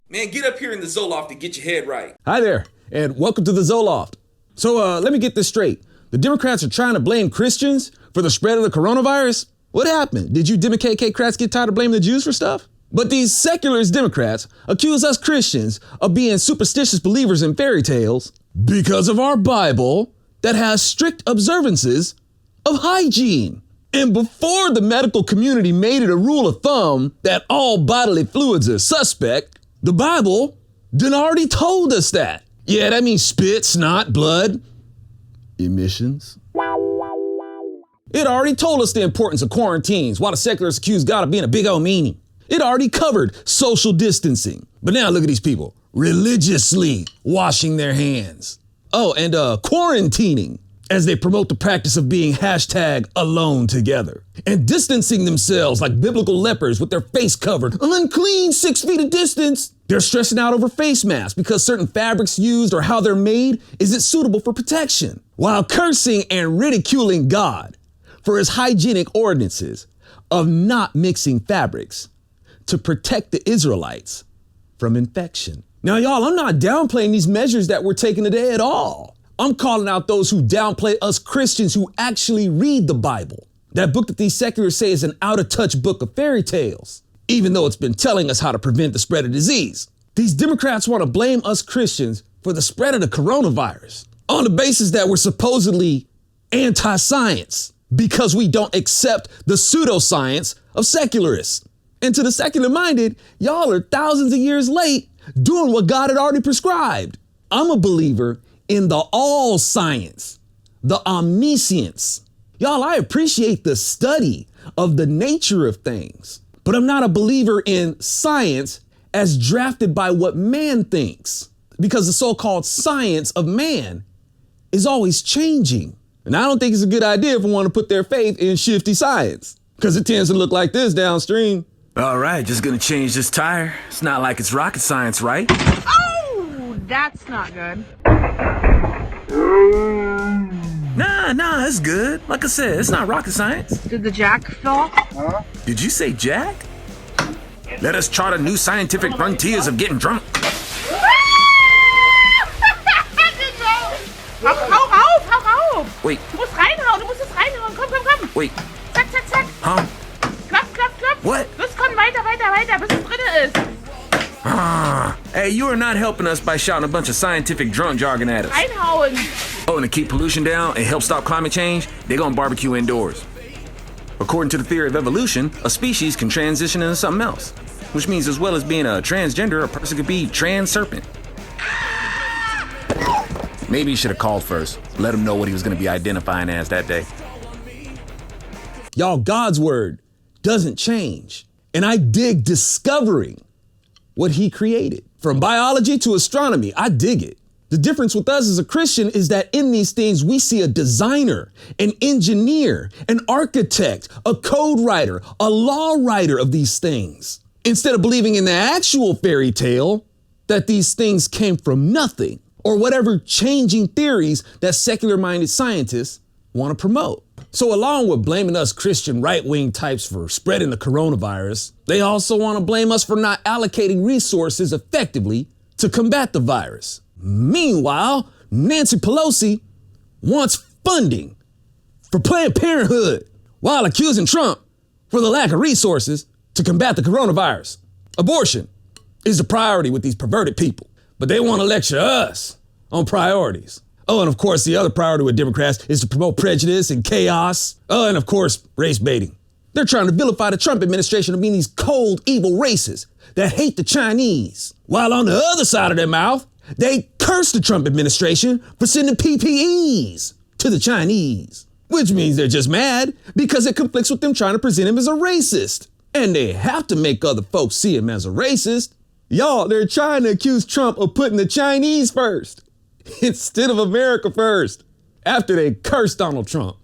Man, get up here in the Loft and get your head right. Hi there, and welcome to the Loft. So let me get this straight. The Democrats are trying to blame Christians for the spread of the coronavirus? What happened? Did you Democrats get tired of blaming the Jews for stuff? But these secularist Democrats accuse us Christians of being superstitious believers in fairy tales because of our Bible that has strict observances of hygiene. And before the medical community made it a rule of thumb that all bodily fluids are suspect, the Bible done already told us that. Yeah, that means spit, snot, blood, emissions. It already told us the importance of quarantines while the secularists accuse God of being a big old meanie. It already covered social distancing. But now look at these people religiously washing their hands. Oh, and quarantining as they promote the practice of being #alone together and distancing themselves like biblical lepers with their face covered, unclean 6 feet of distance. They're stressing out over face masks because certain fabrics used or how they're made isn't suitable for protection, while cursing and ridiculing God for his hygienic ordinances of not mixing fabrics to protect the Israelites from infection. Now, y'all, I'm not downplaying these measures that we're taking today at all. I'm calling out those who downplay us Christians who actually read the Bible. That book that these seculars say is an out-of-touch book of fairy tales, even though it's been telling us how to prevent the spread of disease. These Democrats want to blame us Christians for the spread of the coronavirus on the basis that we're supposedly anti-science because we don't accept the pseudoscience of secularists. And to the secular-minded, y'all are thousands of years late doing what God had already prescribed. I'm a believer in the all science, the omniscience. Y'all, I appreciate the study of the nature of things, but I'm not a believer in science as drafted by what man thinks, because the so-called science of man is always changing. And I don't think it's a good idea if we want to put their faith in shifty science, because it tends to look like this downstream. All right, just gonna change this tire. It's not like it's rocket science, right? Oh, that's not good. Nah, it's good. Like I said, it's not rocket science. Did the jack fall? Did you say Jack? Let us chart a new scientific frontiers of getting drunk. Hau! Wait. Du musst es reinhauen. Komm. Wait. Zack. Huh? Klapp. What? Los, komm, weiter, bis es drin ist. Hey, you are not helping us by shouting a bunch of scientific drunk jargon at us. Reinhauen. Oh, and to keep pollution down and help stop climate change, they're gonna barbecue indoors. According to the theory of evolution, a species can transition into something else, which means as well as being a transgender, a person could be trans serpent. Maybe he should have called first. Let him know what he was gonna be identifying as that day. Y'all, God's word doesn't change. And I dig discovering what he created. From biology to astronomy, I dig it. The difference with us as a Christian is that in these things, we see a designer, an engineer, an architect, a code writer, a law writer of these things. Instead of believing in the actual fairy tale that these things came from nothing, or whatever changing theories that secular-minded scientists want to promote. So along with blaming us Christian right-wing types for spreading the coronavirus, they also want to blame us for not allocating resources effectively to combat the virus. Meanwhile, Nancy Pelosi wants funding for Planned Parenthood while accusing Trump for the lack of resources to combat the coronavirus. Abortion is the priority with these perverted people, but they want to lecture us on priorities. Oh, and of course, the other priority with Democrats is to promote prejudice and chaos. Oh, and of course, race baiting. They're trying to vilify the Trump administration of being these cold, evil racists that hate the Chinese. While on the other side of their mouth, they curse the Trump administration for sending PPEs to the Chinese. Which means they're just mad because it conflicts with them trying to present him as a racist. And they have to make other folks see him as a racist. Y'all, they're trying to accuse Trump of putting the Chinese first instead of America first, after they cursed Donald Trump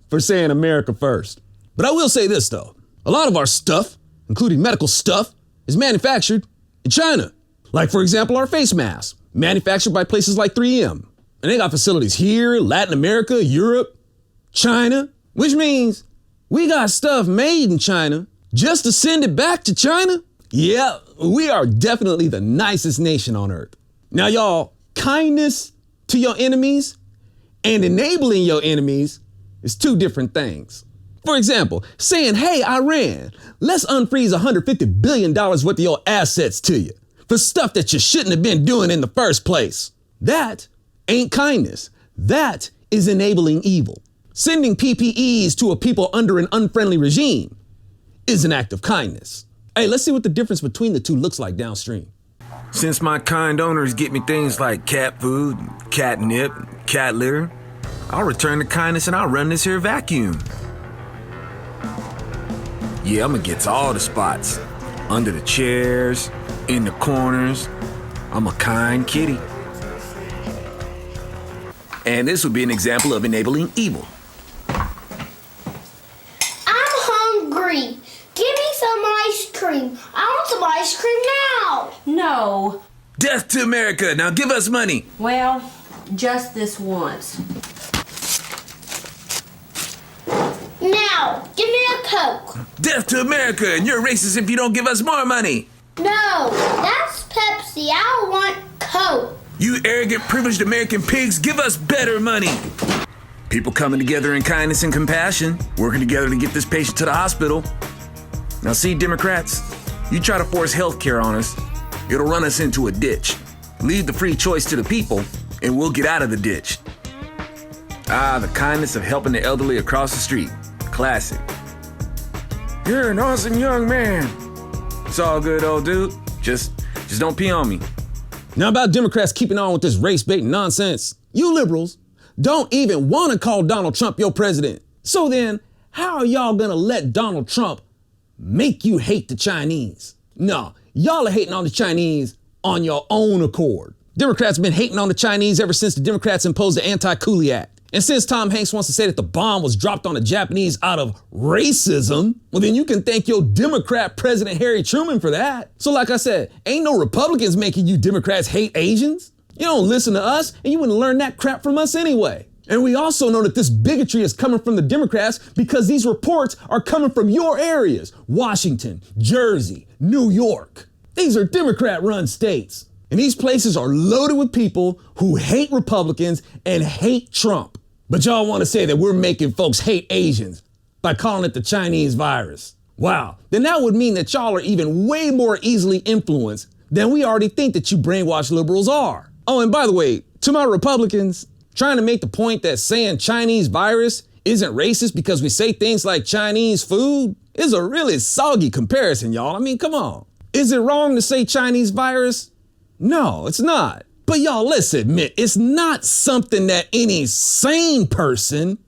for saying America first. But I will say this, though. A lot of our stuff, including medical stuff, is manufactured in China. Like, for example, our face masks, manufactured by places like 3M. And they got facilities here, Latin America, Europe, China, which means we got stuff made in China just to send it back to China. Yeah, we are definitely the nicest nation on earth. Now, y'all, kindness to your enemies and enabling your enemies is two different things. For example, saying, hey, Iran, let's unfreeze $150 billion worth of your assets to you for stuff that you shouldn't have been doing in the first place. That ain't kindness. That is enabling evil. Sending PPEs to a people under an unfriendly regime is an act of kindness. Hey, let's see what the difference between the two looks like downstream. Since my kind owners get me things like cat food, catnip, cat litter, I'll return the kindness and I'll run this here vacuum. Yeah, I'm gonna get to all the spots. Under the chairs, in the corners. I'm a kind kitty. And this would be an example of enabling evil. I'm hungry. Give me some ice cream. I want some ice cream now. No. Death to America! Now give us money! Well, just this once. Now, give me a Coke. Death to America! And you're racist if you don't give us more money! No, that's Pepsi. I want Coke. You arrogant, privileged American pigs, give us better money! People coming together in kindness and compassion, working together to get this patient to the hospital. Now see, Democrats, you try to force health care on us, it'll run us into a ditch. Leave the free choice to the people, and we'll get out of the ditch. Ah, the kindness of helping the elderly across the street. Classic. You're an awesome young man. It's all good, old dude. Just don't pee on me. Now about Democrats keeping on with this race-baiting nonsense. You liberals don't even want to call Donald Trump your president. So then, how are y'all gonna let Donald Trump make you hate the Chinese? No, y'all are hating on the Chinese on your own accord. Democrats have been hating on the Chinese ever since the Democrats imposed the Anti-Coolie Act. And since Tom Hanks wants to say that the bomb was dropped on the Japanese out of racism, well then you can thank your Democrat President Harry Truman for that. So like I said, ain't no Republicans making you Democrats hate Asians. You don't listen to us and you wouldn't learn that crap from us anyway. And we also know that this bigotry is coming from the Democrats because these reports are coming from your areas, Washington, Jersey, New York. These are Democrat-run states. And these places are loaded with people who hate Republicans and hate Trump. But y'all want to say that we're making folks hate Asians by calling it the Chinese virus. Wow, then that would mean that y'all are even way more easily influenced than we already think that you brainwashed liberals are. Oh, and by the way, to my Republicans, trying to make the point that saying Chinese virus isn't racist because we say things like Chinese food is a really soggy comparison, y'all. I mean, come on. Is it wrong to say Chinese virus? No, it's not. But y'all, let's admit, it's not something that any sane person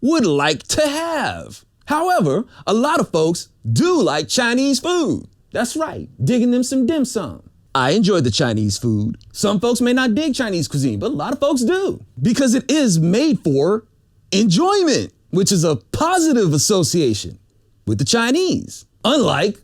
would like to have. However, a lot of folks do like Chinese food. That's right, digging them some dim sum. I enjoy the Chinese food. Some folks may not dig Chinese cuisine, but a lot of folks do. Because it is made for enjoyment, which is a positive association with the Chinese, unlike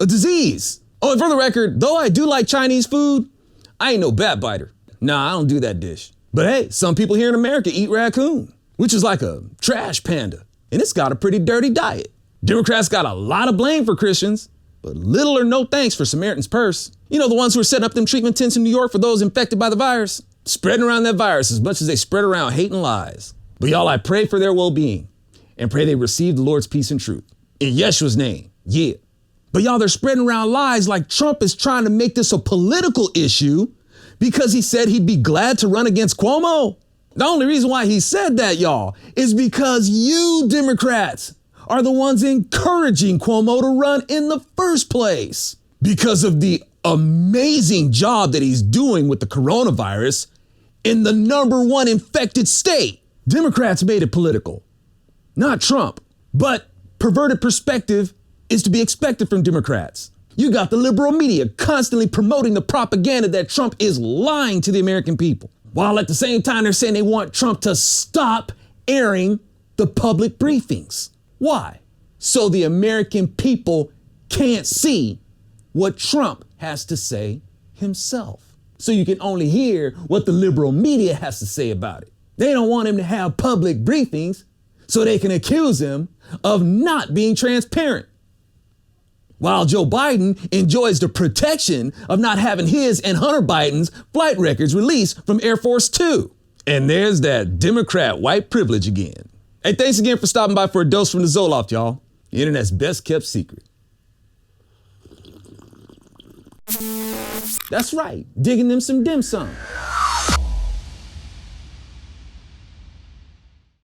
a disease. Oh, and for the record, though I do like Chinese food, I ain't no bat biter. Nah, I don't do that dish. But hey, some people here in America eat raccoon, which is like a trash panda, and it's got a pretty dirty diet. Democrats got a lot of blame for Christians, but little or no thanks for Samaritan's Purse. You know, the ones who are setting up them treatment tents in New York for those infected by the virus, spreading around that virus as much as they spread around hate and lies. But y'all, I pray for their well-being and pray they receive the Lord's peace and truth. In Yeshua's name, yeah. But y'all, they're spreading around lies like Trump is trying to make this a political issue because he said he'd be glad to run against Cuomo. The only reason why he said that, y'all, is because you Democrats are the ones encouraging Cuomo to run in the first place because of the amazing job that he's doing with the coronavirus in the #1 infected state. Democrats made it political, not Trump. But perverted perspective is to be expected from Democrats. You got the liberal media constantly promoting the propaganda that Trump is lying to the American people, while at the same time they're saying they want Trump to stop airing the public briefings. Why? So the American people can't see what Trump has to say himself. So you can only hear what the liberal media has to say about it. They don't want him to have public briefings so they can accuse him of not being transparent. while Joe Biden enjoys the protection of not having his and Hunter Biden's flight records released from Air Force Two. And there's that Democrat white privilege again. Hey, thanks again for stopping by for a dose from the Zoloft, y'all. The internet's best kept secret. That's right, digging them some dim sum.